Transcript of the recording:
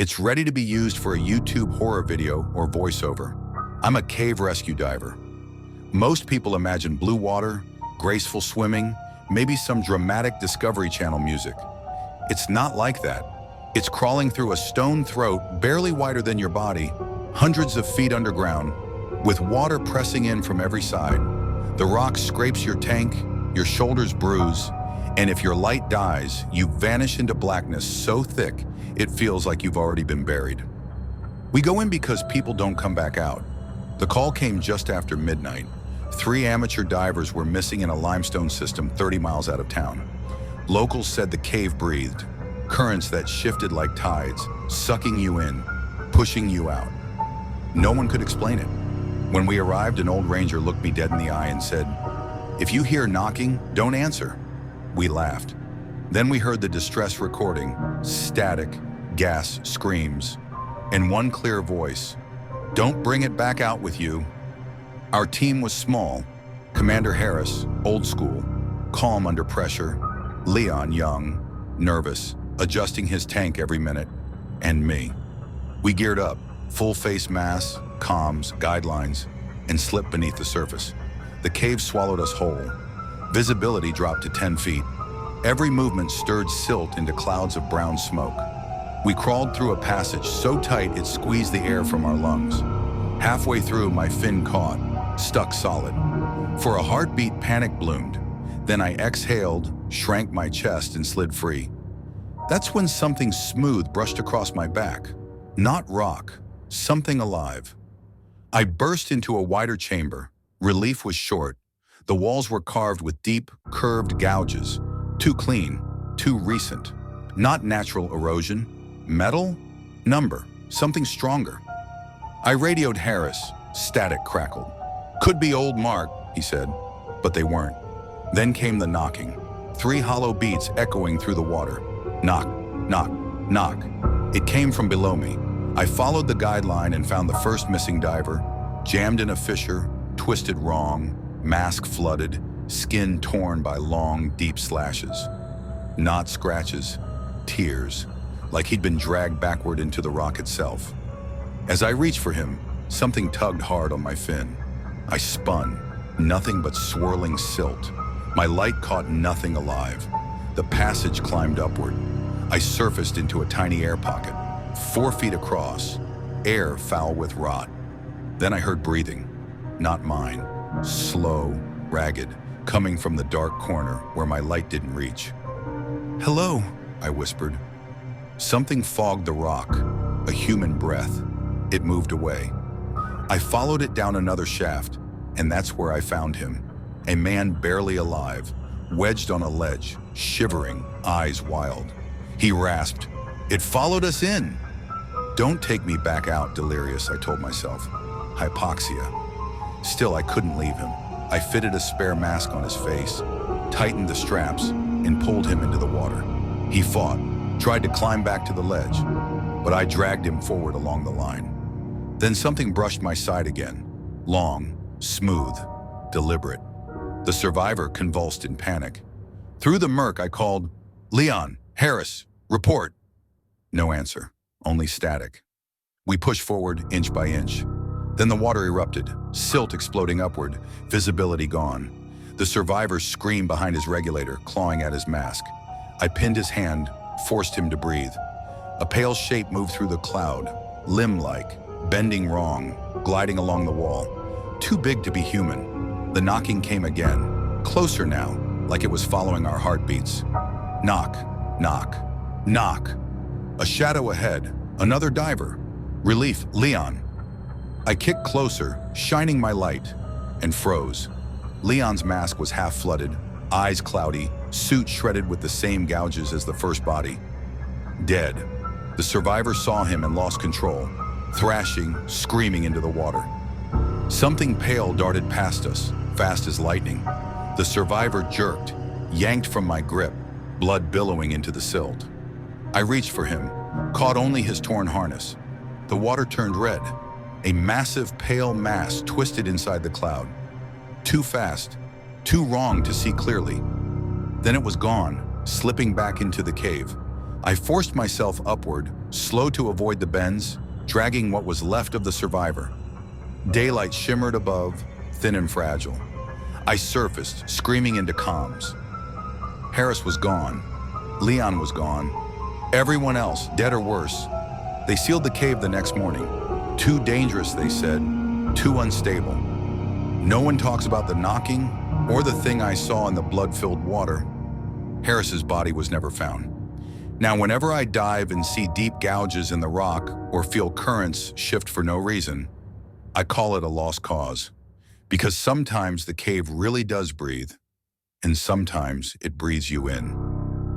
It's ready to be used for a YouTube horror video or voiceover. I'm a cave rescue diver. Most people imagine blue water, graceful swimming, maybe some dramatic Discovery Channel music. It's not like that. It's crawling through a stone throat barely wider than your body, hundreds of feet underground, with water pressing in from every side. The rock scrapes your tank, your shoulders bruise, and if your light dies, you vanish into blackness so thick it feels like you've already been buried. We go in because people don't come back out. The call came just after midnight. 3 amateur divers were missing in a limestone system 30 miles out of town. Locals said the cave breathed, currents that shifted like tides, sucking you in, pushing you out. No one could explain it. When we arrived, an old ranger looked me dead in the eye and said, "If you hear knocking, don't answer." We laughed. Then we heard the distress recording, static, gas, screams, and one clear voice, "Don't bring it back out with you." Our team was small. Commander Harris, old school, calm under pressure. Leon, young, nervous, adjusting his tank every minute. And me. We geared up, full face masks, comms, guidelines, and slipped beneath the surface. The cave swallowed us whole. Visibility dropped to 10 feet. Every movement stirred silt into clouds of brown smoke. We crawled through a passage so tight it squeezed the air from our lungs. Halfway through, my fin caught, stuck solid. For a heartbeat, panic bloomed. Then I exhaled, shrank my chest, and slid free. That's when something smooth brushed across my back. Not rock, something alive. I burst into a wider chamber. Relief was short. The walls were carved with deep, curved gouges. Too clean, too recent. Not natural erosion. Metal? Number. Something stronger. I radioed Harris. Static crackled. "Could be old Mark," he said. But they weren't. Then came the knocking. 3 hollow beats echoing through the water. Knock, knock, knock. It came from below me. I followed the guideline and found the first missing diver, jammed in a fissure, twisted wrong, mask flooded, skin torn by long, deep slashes. Not scratches, tears, like he'd been dragged backward into the rock itself. As I reached for him, something tugged hard on my fin. I spun, nothing but swirling silt. My light caught nothing alive. The passage climbed upward. I surfaced into a tiny air pocket, 4 feet across, air foul with rot. Then I heard breathing, not mine, slow, ragged, coming from the dark corner where my light didn't reach. "Hello," I whispered. Something fogged the rock, a human breath. It moved away. I followed it down another shaft, and that's where I found him. A man barely alive, wedged on a ledge, shivering, eyes wild. He rasped, "It followed us in." "Don't take me back out, delirious," I told myself. Hypoxia. Still, I couldn't leave him. I fitted a spare mask on his face, tightened the straps, and pulled him into the water. He fought, tried to climb back to the ledge, but I dragged him forward along the line. Then something brushed my side again. Long, smooth, deliberate. The survivor convulsed in panic. Through the murk, I called, "Leon, Harris, report." No answer, only static. We pushed forward inch by inch. Then the water erupted, silt exploding upward, visibility gone. The survivor screamed behind his regulator, clawing at his mask. I pinned his hand, forced him to breathe. A pale shape moved through the cloud, limb-like, bending wrong, gliding along the wall. Too big to be human. The knocking came again, closer now, like it was following our heartbeats. Knock, knock, knock. A shadow ahead, another diver. Relief, Leon. I kicked closer, shining my light, and froze. Leon's mask was half flooded, eyes cloudy, suit shredded with the same gouges as the first body. Dead. The survivor saw him and lost control, thrashing, screaming into the water. Something pale darted past us, fast as lightning. The survivor jerked, yanked from my grip, blood billowing into the silt. I reached for him, caught only his torn harness. The water turned red. A massive pale mass twisted inside the cloud. Too fast, too wrong to see clearly. Then it was gone, slipping back into the cave. I forced myself upward, slow to avoid the bends, dragging what was left of the survivor. Daylight shimmered above, thin and fragile. I surfaced, screaming into comms. Harris was gone. Leon was gone. Everyone else, dead or worse. They sealed the cave the next morning. Too dangerous, they said. Too unstable. No one talks about the knocking or the thing I saw in the blood-filled water. Harris's body was never found. Now, whenever I dive and see deep gouges in the rock or feel currents shift for no reason, I call it a lost cause. Because sometimes the cave really does breathe, and sometimes it breathes you in.